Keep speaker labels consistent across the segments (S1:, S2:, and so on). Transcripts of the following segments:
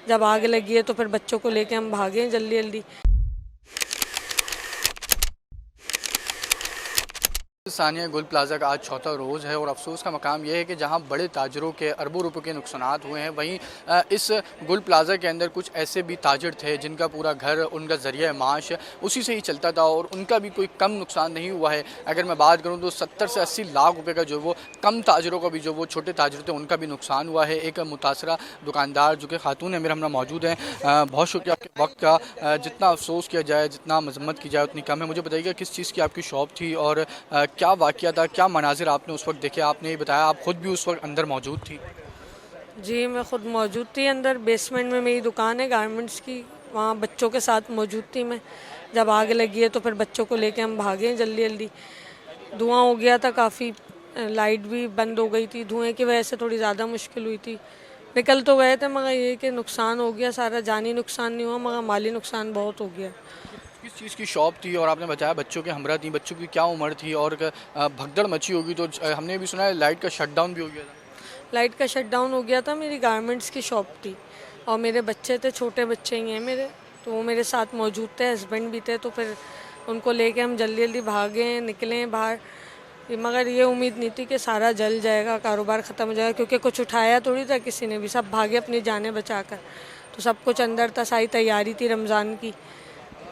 S1: जब आग लगी है तो फिर बच्चों को लेके हम भागे जल्दी जल्दी।
S2: सानिया गोल प्लाजा का आज चौथा रोज़ है और अफसोस का मकाम यह है कि जहां बड़े ताजरों के अरबों रुपए के नुकसानात हुए हैं, वहीं इस गोल प्लाजा के अंदर कुछ ऐसे भी ताजर थे जिनका पूरा घर, उनका ज़रिया माश उसी से ही चलता था और उनका भी कोई कम नुकसान नहीं हुआ है। अगर मैं बात करूं तो 70 से 80 लाख रुपए का जो वो कम ताजरों का भी जो वो छोटे ताजर थे उनका भी नुकसान हुआ है। एक मुतासरा दुकानदार जो कि खातून है मेरे हमरा मौजूद हैं। बहुत शुक्रिया आपके वक्त का। जितना अफसोस किया जाए, जितना मजम्मत की जाए उतनी कम है। मुझे बताइएगा किस चीज़ की आपकी शॉप थी और क्या वाक़या था, क्या मनाजिर आपने उस वक्त देखे? आपने ये बताया आप ख़ुद भी उस वक्त अंदर मौजूद थी।
S1: जी, मैं ख़ुद मौजूद थी अंदर, बेसमेंट में मेरी दुकान है गारमेंट्स की, वहाँ बच्चों के साथ मौजूद थी मैं। जब आग लगी है तो फिर बच्चों को लेके हम भागे जल्दी जल्दी। धुआं हो गया था काफ़ी, लाइट भी बंद हो गई थी, धुएं की वजह से थोड़ी ज़्यादा मुश्किल हुई थी। निकल तो गए थे मगर ये कि नुकसान हो गया सारा, जानी नुकसान नहीं हुआ मगर माली नुकसान बहुत हो गया।
S2: किस चीज़ की शॉप थी और आपने बताया बच्चों के हमरा थी, बच्चों की क्या उम्र थी और भगदड़ मची होगी तो हमने भी सुना है लाइट का शटडाउन भी हो गया था।
S1: लाइट का शटडाउन हो गया था। मेरी गारमेंट्स की शॉप थी और मेरे बच्चे थे, छोटे बच्चे ही हैं मेरे, तो वो मेरे साथ मौजूद थे, हस्बैंड भी थे, तो फिर उनको लेके हम जल्दी जल्दी भागे निकले बाहर। मगर ये उम्मीद नहीं थी कि सारा जल जाएगा, कारोबार ख़त्म हो जाएगा, क्योंकि कुछ उठाया थोड़ी था किसी ने भी, सब भागे अपनी जानें बचाकर। तो सब कुछ अंदर था, सारी तैयारी थी रमज़ान की,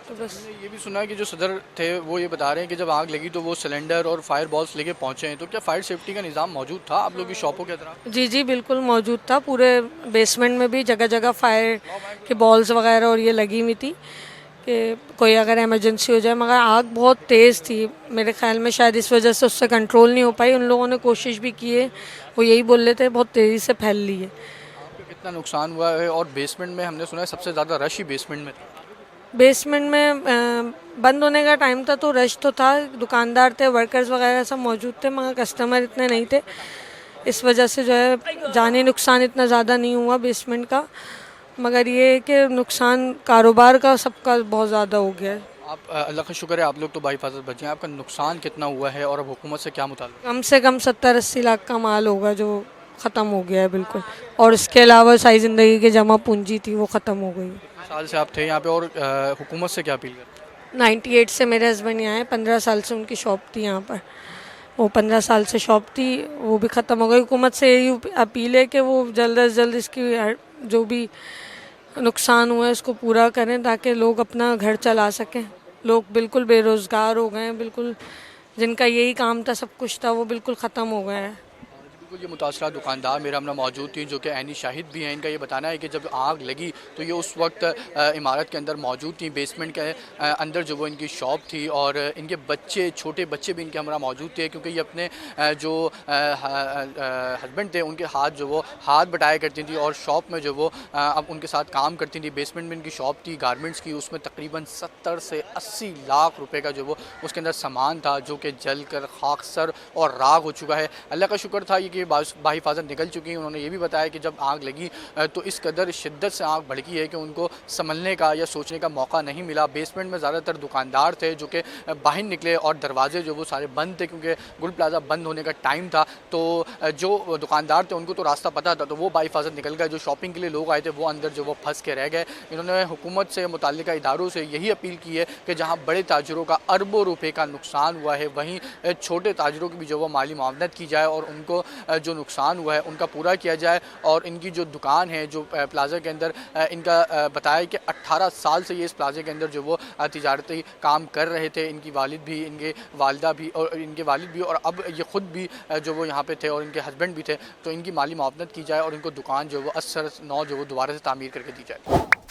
S1: तो बस।
S2: मैंने ये भी सुना है कि जो सदर थे वो ये बता रहे हैं कि जब आग लगी तो वो सिलेंडर और फायर बॉल्स लेके पहुंचे हैं, तो क्या फायर सेफ्टी का निज़ाम मौजूद था आप लोगों की शॉपों के तरफ?
S1: जी जी बिल्कुल मौजूद था, पूरे बेसमेंट में भी जगह जगह फायर के बॉल्स वगैरह और ये लगी हुई थी कि कोई अगर इमरजेंसी हो जाए। मगर आग बहुत तेज़ थी, मेरे ख्याल में शायद इस वजह से उससे कंट्रोल नहीं हो पाई। उन लोगों ने कोशिश भी की है, वो यही बोल रहे थे बहुत तेज़ी से फैल ली है।
S2: आपको कितना नुकसान हुआ है? और बेसमेंट में हमने सुना है सबसे ज़्यादा रश ही बेसमेंट में था।
S1: बेसमेंट में बंद होने का टाइम था तो रश तो था, दुकानदार थे, वर्कर्स वगैरह सब मौजूद थे, मगर कस्टमर इतने नहीं थे। इस वजह से जो है जानी नुकसान इतना ज़्यादा नहीं हुआ बेसमेंट का, मगर ये है कि नुकसान कारोबार का सबका बहुत ज़्यादा हो गया है।
S2: आप अल्लाह का शुक्र है आप लोग तो बाहिफाजत बचे हैं। आपका नुकसान कितना हुआ है और अब हुकूमत से क्या मुताल्बा?
S1: कम से कम 70-80 लाख का माल होगा जो ख़त्म हो गया है बिल्कुल, और इसके अलावा सारी ज़िंदगी की जमा पूंजी थी वो ख़त्म हो गई।
S2: कितने साल से आप थे यहाँ पे और हुकूमत से क्या अपील करते
S1: 98 से मेरे हस्बैंड यहाँ आए, 15 साल से उनकी शॉप थी यहाँ पर, वो 15 साल से शॉप थी, वो भी ख़त्म हो गई। हुकूमत से यही अपील है कि वो जल्द से जल्द इसकी जो भी नुकसान हुआ है उसको पूरा करें ताकि लोग अपना घर चला सकें। लोग बिल्कुल बेरोज़गार हो गए हैं, बिल्कुल जिनका यही काम था, सब कुछ था, वो बिल्कुल ख़त्म हो गया है।
S2: बिल्कुल ये मुतासरा दुकानदार मेरा हमरा मौजूद थी जो कि ऐनी शाहिद भी हैं। इनका ये बताना है कि जब आग लगी तो ये उस वक्त इमारत के अंदर मौजूद थी, बेसमेंट के अंदर जो वो इनकी शॉप थी और इनके बच्चे, छोटे बच्चे भी इनके हमरा मौजूद थे, क्योंकि ये अपने जो हस्बैंड थे उनके हाथ जो वो हाथ बटाया करती थी और शॉप में जो वो अब उनके साथ काम करती थी। बेसमेंट में इनकी शॉप थी गारमेंट्स की, उसमें तकरीबन 70 से 80 लाख रुपए का जो वो उसके अंदर सामान था जो कि जल कर खाकसर और राख हो चुका है। अल्लाह का शुक्र था ये बाहिफाजत निकल चुकी हैं। उन्होंने ये भी बताया कि जब आग लगी तो इस कदर शिद्दत से आग भड़की है कि उनको संभलने का या सोचने का मौका नहीं मिला। बेसमेंट में ज़्यादातर दुकानदार थे जो कि बाहर निकले और दरवाजे जो वो सारे बंद थे क्योंकि गुल प्लाजा बंद होने का टाइम था। तो जो दुकानदार थे उनको तो रास्ता पता था, तो वो बाहिफाजत निकल गए। जो शॉपिंग के लिए लोग आए थे वो अंदर जो वो फंस के रह गए। इन्होंने हुकूमत से, मुतल्लिका इदारों से यही अपील की है कि जहाँ बड़े ताजरों का अरबों रुपये का नुकसान हुआ है वहीं छोटे ताजरों की भी जो वो माली मुआवनत की जाए और उनको जो नुकसान हुआ है उनका पूरा किया जाए। और इनकी जो दुकान है जो प्लाजा के अंदर, इनका बताया कि 18 साल से ये इस प्लाजे के अंदर जो वो तिजारती काम कर रहे थे। इनकी वालिद भी, इनके वालिदा भी और इनके वालिद भी, और अब ये ख़ुद भी जो वो यहाँ पे थे और इनके हस्बैंड भी थे। तो इनकी माली मुआवनत की जाए और इनको दुकान जो वो असर नौ जो वो दोबारा से तामीर करके दी जाए।